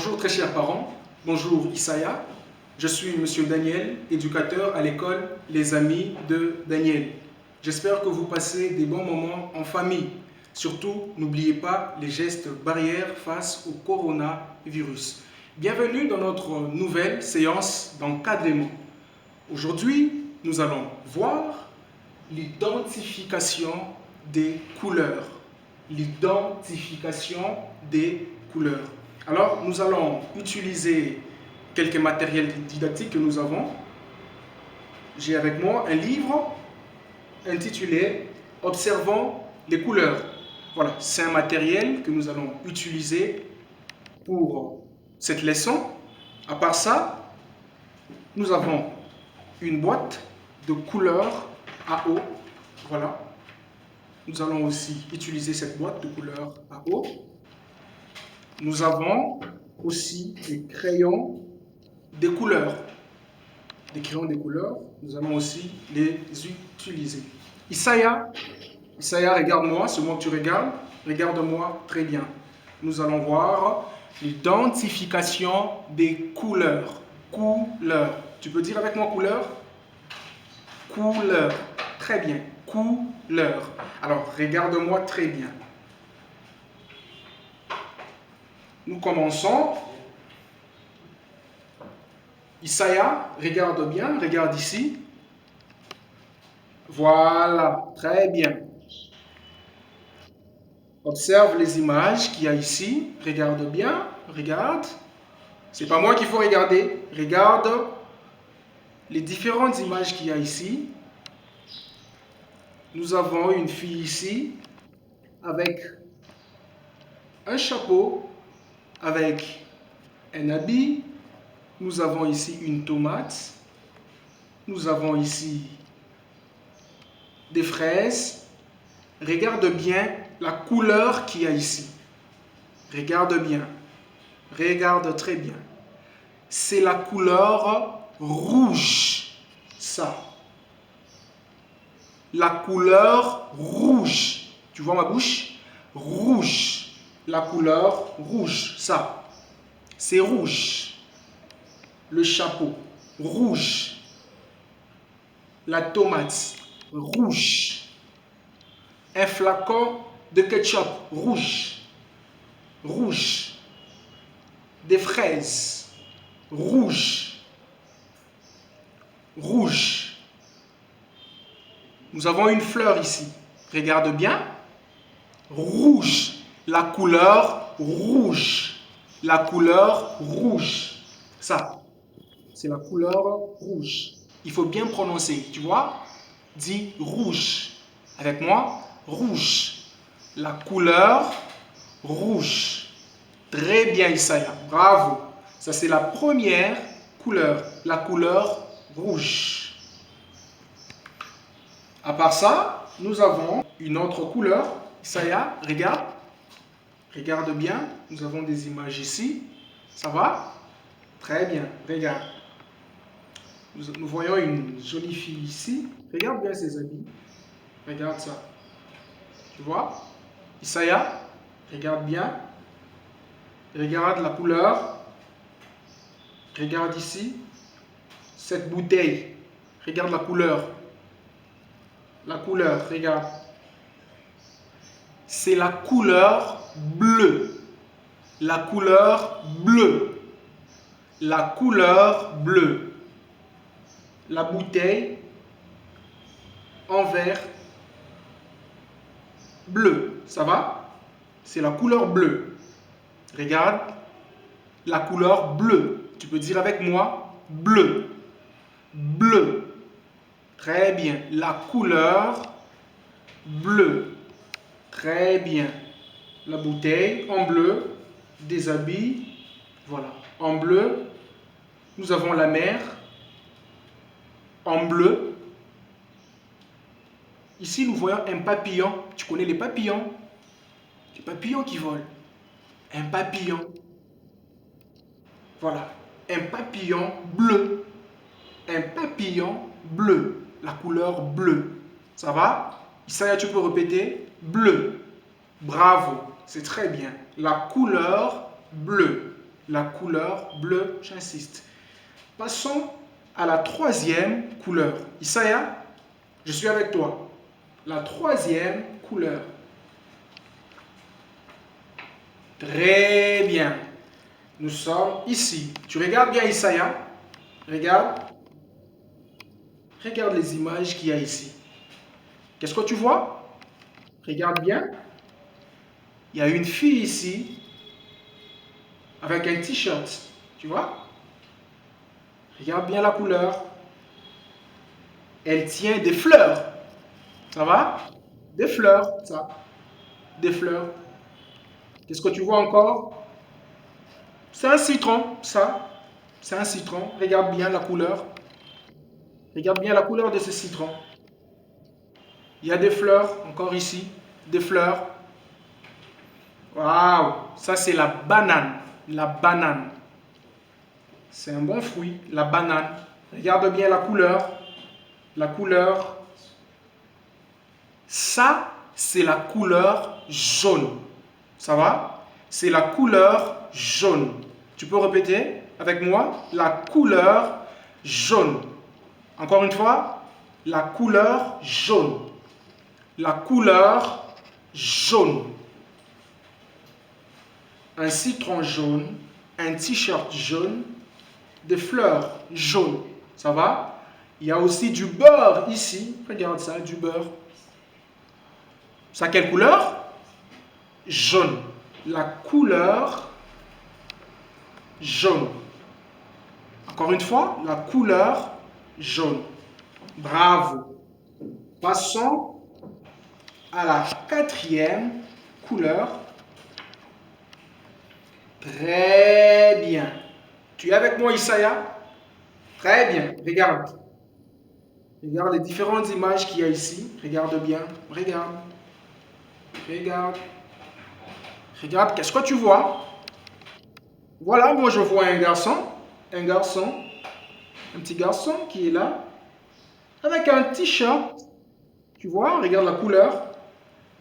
Bonjour très chers parents, bonjour Isaya, je suis Monsieur Daniel, éducateur à l'école Les Amis de Daniel. J'espère que vous passez des bons moments en famille. Surtout, n'oubliez pas les gestes barrières face au coronavirus. Bienvenue dans notre nouvelle séance d'encadrement. Aujourd'hui, nous allons voir l'identification des couleurs. L'identification des couleurs. Alors, nous allons utiliser quelques matériels didactiques que nous avons. J'ai avec moi un livre intitulé « Observons les couleurs ». Voilà, c'est un matériel que nous allons utiliser pour cette leçon. À part ça, nous avons une boîte de couleurs à eau. Voilà. Nous allons aussi utiliser cette boîte de couleurs à eau. Nous avons aussi des crayons des couleurs. Des crayons des couleurs, nous allons aussi les utiliser. Isaya, regarde-moi, c'est moi que tu regardes. Regarde-moi très bien. Nous allons voir l'identification des couleurs. Couleurs. Tu peux dire avec moi couleur? Couleur. Très bien. Couleur. Alors, regarde-moi très bien. Nous commençons. Isaya, regarde bien, regarde ici. Voilà, très bien. Observe les images qu'il y a ici. Regarde bien, regarde. C'est pas moi qu'il faut regarder. Regarde les différentes images qu'il y a ici. Nous avons une fille ici avec un chapeau, avec un habit. Nous avons ici une tomate. Nous avons ici des fraises. Regarde bien la couleur qu'il y a ici. Regarde bien. Regarde très bien. C'est la couleur rouge. Ça. La couleur rouge. Tu vois ma bouche? Rouge. La couleur rouge. Ça. C'est rouge. Le chapeau. Rouge. La tomate. Rouge. Un flacon de ketchup. Rouge. Rouge. Des fraises. Rouge. Rouge. Nous avons une fleur ici. Regarde bien. Rouge. La couleur rouge. La couleur rouge. Ça, c'est la couleur rouge. Il faut bien prononcer, tu vois? Dis rouge. Avec moi, rouge. La couleur rouge. Très bien, Isaya. Bravo. Ça, c'est la première couleur. La couleur rouge. À part ça, nous avons une autre couleur. Isaya, regarde. Regarde bien. Nous avons des images ici. Ça va? Très bien. Regarde. Nous voyons une jolie fille ici. Regarde bien ses habits. Regarde ça. Tu vois? Isaya, regarde bien. Regarde la couleur. Regarde ici. Cette bouteille. Regarde la couleur. La couleur, regarde. C'est la couleur bleue. La couleur bleue. La couleur bleue. La bouteille en verre bleu. Ça va? C'est la couleur bleue. Regarde la couleur bleue. Tu peux dire avec moi bleu. Bleu. Très bien. La couleur bleue. Très bien. La bouteille en bleu. Des habits. Voilà. En bleu. Nous avons la mer. En bleu. Ici, nous voyons un papillon. Tu connais les papillons? Les papillons qui volent. Un papillon. Voilà. Un papillon bleu. Un papillon bleu. La couleur bleue. Ça va? Isaya, tu peux répéter? Bleu. Bravo. C'est très bien. La couleur bleue. la couleur bleue, j'insiste. Passons à la troisième couleur. Isaiah, je suis avec toi. La troisième couleur. Très bien. Nous sommes ici. Tu regardes bien Isaiah. Regarde. Regarde les images qu'il y a ici. Qu'est-ce que tu vois? Regarde bien. Il y a une fille ici avec un t-shirt. Tu vois? Regarde bien la couleur. Elle tient des fleurs. Ça va? Des fleurs, ça. Des fleurs. Qu'est-ce que tu vois encore? C'est un citron, ça. C'est un citron. Regarde bien la couleur. Regarde bien la couleur de ce citron. Il y a des fleurs, encore ici. Des fleurs. Waouh! Ça, c'est la banane. La banane. C'est un bon fruit, la banane. Regarde bien la couleur. La couleur. Ça, c'est la couleur jaune. Ça va? C'est la couleur jaune. Tu peux répéter avec moi? La couleur jaune. Encore une fois, la couleur jaune. La couleur jaune. Un citron jaune, un t-shirt jaune, des fleurs jaunes. Ça va? Il y a aussi du beurre ici. Regarde ça, du beurre. Ça, quelle couleur? Jaune. La couleur jaune. Encore une fois, la couleur jaune. Bravo. Passons à la quatrième couleur. Très bien. Tu es avec moi, Isaiah? Très bien. Regarde. Regarde les différentes images qu'il y a ici. Regarde bien. Regarde. Regarde. Regarde, qu'est-ce que tu vois? Voilà, moi je vois un garçon. Un garçon. Un petit garçon qui est là. Avec un t-shirt. Tu vois? Regarde la couleur.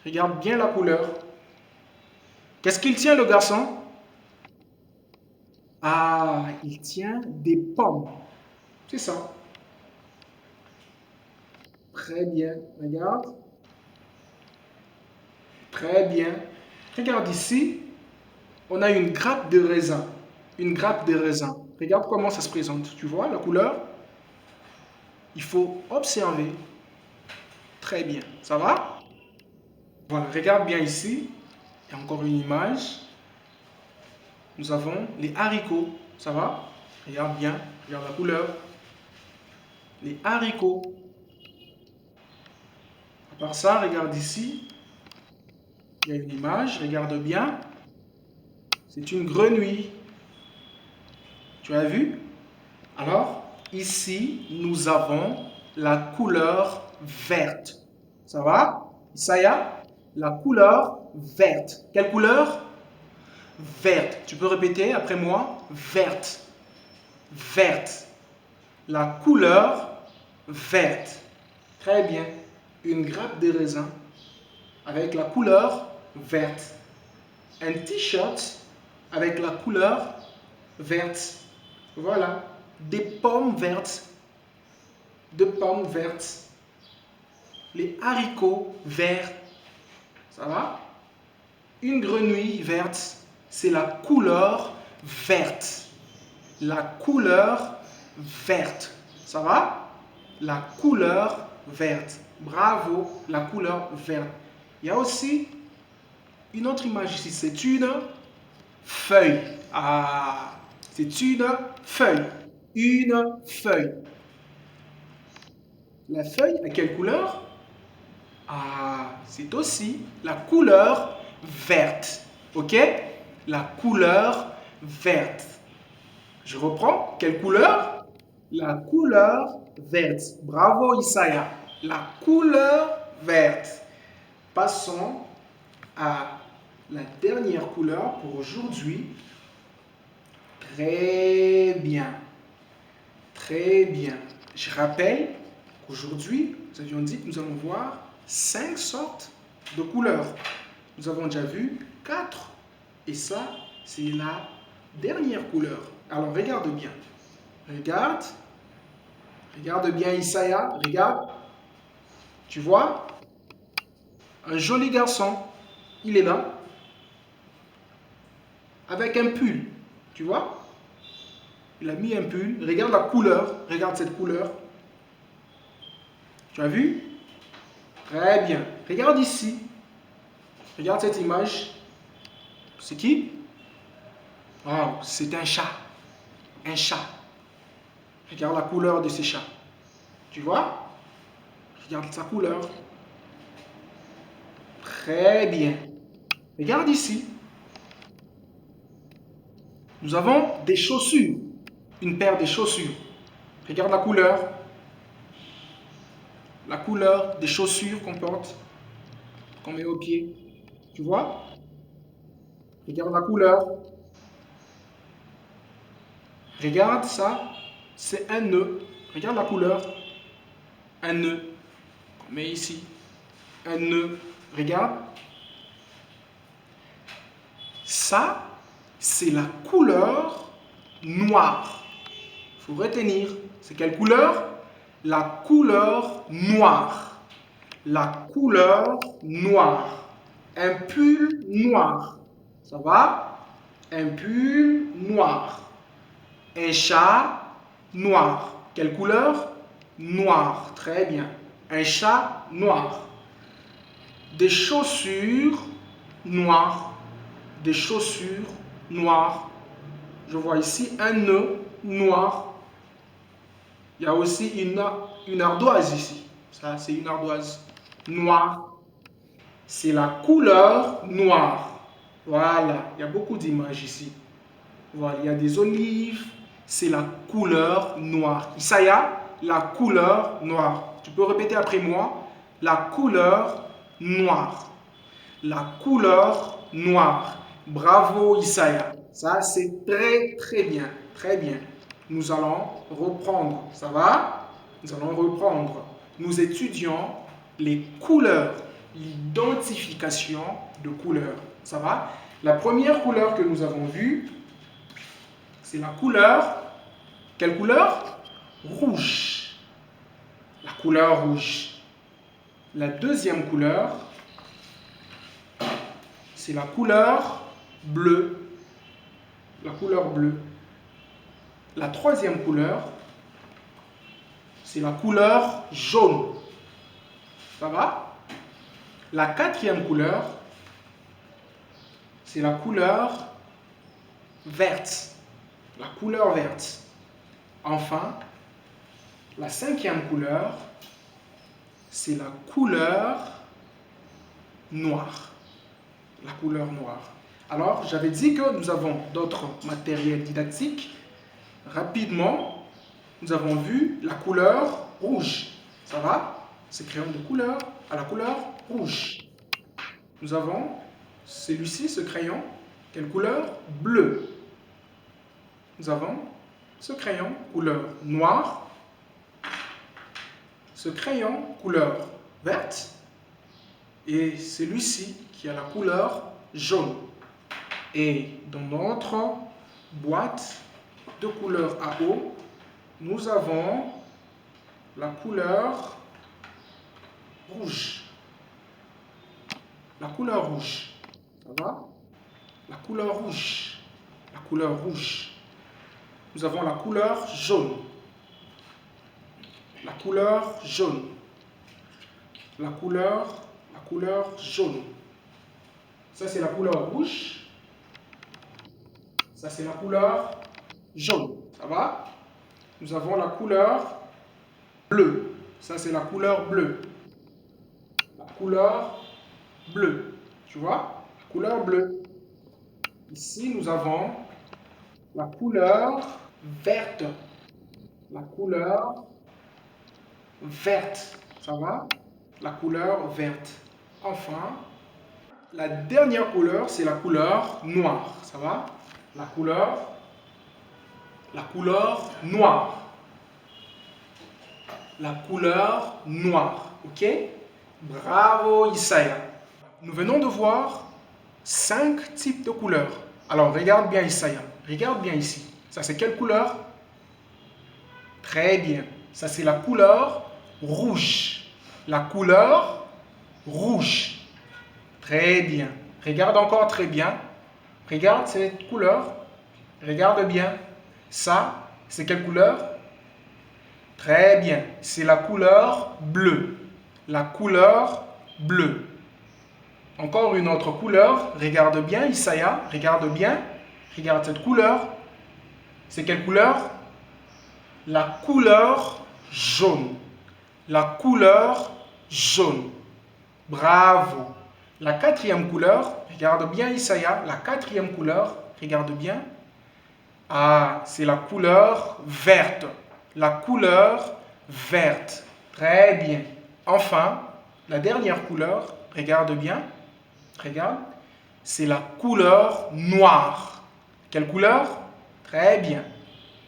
Regarde bien la couleur. Qu'est-ce qu'il tient, le garçon? Ah, il tient des pommes. C'est ça. Très bien. Regarde. Très bien. Regarde ici. On a une grappe de raisin. Une grappe de raisin. Regarde comment ça se présente. Tu vois la couleur? Il faut observer. Très bien. Ça va? Voilà. Regarde bien ici. Il y a encore une image. Nous avons les haricots. Ça va? Regarde bien. Regarde la couleur. Les haricots. À part ça, regarde ici. Il y a une image. Regarde bien. C'est une grenouille. Tu as vu? Alors, ici, nous avons la couleur verte. Ça va? Isaiah, la couleur verte. Quelle couleur? Verte. Tu peux répéter après moi? Verte. Verte. La couleur verte. Très bien. Une grappe de raisin avec la couleur verte. Un t-shirt avec la couleur verte. Voilà. Des pommes vertes. Des pommes vertes. Les haricots verts. Ça va? Une grenouille verte. C'est la couleur verte. La couleur verte. Ça va? La couleur verte. Bravo, la couleur verte. Il y a aussi une autre image ici. C'est une feuille. Ah, c'est une feuille. Une feuille. La feuille a quelle couleur? Ah, c'est aussi la couleur verte. Ok? La couleur verte. Je reprends. Quelle couleur? La couleur verte. Bravo, Isaiah. La couleur verte. Passons à la dernière couleur pour aujourd'hui. Très bien. Très bien. Je rappelle qu'aujourd'hui, nous avions dit que nous allons voir 5 sortes de couleurs. Nous avons déjà vu 4. Et ça, c'est la dernière couleur. Alors, regarde bien. Regarde. Regarde bien, Isaiah. Regarde. Tu vois? Un joli garçon. Il est là. Avec un pull. Tu vois? Il a mis un pull. Regarde la couleur. Regarde cette couleur. Tu as vu? Très bien. Regarde ici. Regarde cette image. C'est qui? Oh, c'est un chat. Un chat. Regarde la couleur de ce chat. Tu vois? Regarde sa couleur. Très bien. Regarde ici. Nous avons des chaussures. Une paire de chaussures. Regarde la couleur. La couleur des chaussures qu'on porte, qu'on met au pied. Tu vois? Regarde la couleur. Regarde ça. C'est un nœud. Regarde la couleur. Un nœud. On met ici. Un nœud. Regarde. Ça, c'est la couleur noire. Il faut retenir. C'est quelle couleur? La couleur noire. La couleur noire. Un pull noir. Ça va? Un pull noir. Un chat noir. Quelle couleur? Noir. Très bien. Un chat noir. Des chaussures noires. Des chaussures noires. Je vois ici un nœud noir. Il y a aussi une ardoise ici. Ça, c'est une ardoise noire. C'est la couleur noire. Voilà, il y a beaucoup d'images ici. Voilà, il y a des olives. C'est la couleur noire. Isaiah, la couleur noire. Tu peux répéter après moi. La couleur noire. La couleur noire. Bravo Isaiah. Ça, c'est très, très bien. Très bien. Nous allons reprendre. Ça va? Nous allons reprendre. Nous étudions les couleurs, l'identification de couleurs. Ça va? La première couleur que nous avons vue, c'est la couleur. Quelle couleur? Rouge. La couleur rouge. La deuxième couleur, c'est la couleur bleue. La couleur bleue. La troisième couleur, c'est la couleur jaune. Ça va? La quatrième couleur, c'est la couleur verte. La couleur verte. Enfin, la cinquième couleur, c'est la couleur noire. La couleur noire. Alors, j'avais dit que nous avons d'autres matériels didactiques. Rapidement, nous avons vu la couleur rouge. Ça va? C'est crayon de couleur à la couleur rouge. Nous avons celui-ci, ce crayon, quelle couleur? Bleu. Nous avons ce crayon couleur noire, ce crayon couleur verte et celui-ci qui a la couleur jaune. Et dans notre boîte de couleur à eau, nous avons la couleur rouge. La couleur rouge. Ça va? La couleur rouge. La couleur rouge. Nous avons la couleur jaune. La couleur jaune. La couleur jaune. Ça, c'est la couleur rouge. Ça, c'est la couleur jaune. Ça va? Nous avons la couleur bleue. Ça, c'est la couleur bleue. La couleur bleue. Tu vois? La couleur bleue. Ici, nous avons la couleur verte. La couleur verte. Ça va? La couleur verte. Enfin, la dernière couleur, c'est la couleur noire. Ça va? La couleur noire. La couleur noire. Ok? Bravo Isaiah. Nous venons de voir 5 types de couleurs. Alors regarde bien Isaiah. Regarde bien ici. Ça, c'est quelle couleur? Très bien. Ça, c'est la couleur rouge. La couleur rouge. Très bien. Regarde encore très bien. Regarde cette couleur. Regarde bien. Ça, c'est quelle couleur? Très bien. C'est la couleur bleue. La couleur bleue. Encore une autre couleur. Regarde bien, Isaiah. Regarde bien. Regarde cette couleur. C'est quelle couleur? La couleur jaune. La couleur jaune. Bravo. La quatrième couleur. Regarde bien, Isaiah. La quatrième couleur. Regarde bien. Ah, c'est la couleur verte. La couleur verte. Très bien. Enfin, la dernière couleur, regarde bien. Regarde. C'est la couleur noire. Quelle couleur? Très bien.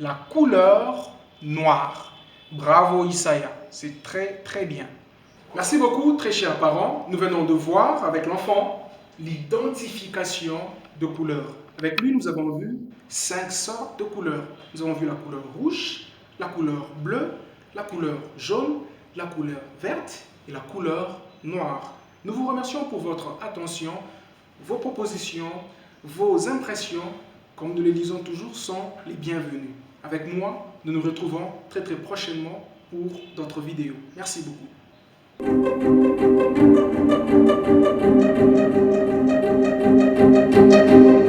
La couleur noire. Bravo, Isaiah. C'est très, très bien. Merci beaucoup, très chers parents. Nous venons de voir avec l'enfant l'identification de couleurs. Avec lui, nous avons vu 5 sortes de couleurs. Nous avons vu la couleur rouge, la couleur bleue, la couleur jaune, la couleur verte et la couleur noire. Nous vous remercions pour votre attention, vos propositions, vos impressions, comme nous les disons toujours, sont les bienvenues. Avec moi, nous nous retrouvons très très prochainement pour d'autres vidéos. Merci beaucoup. Thank you.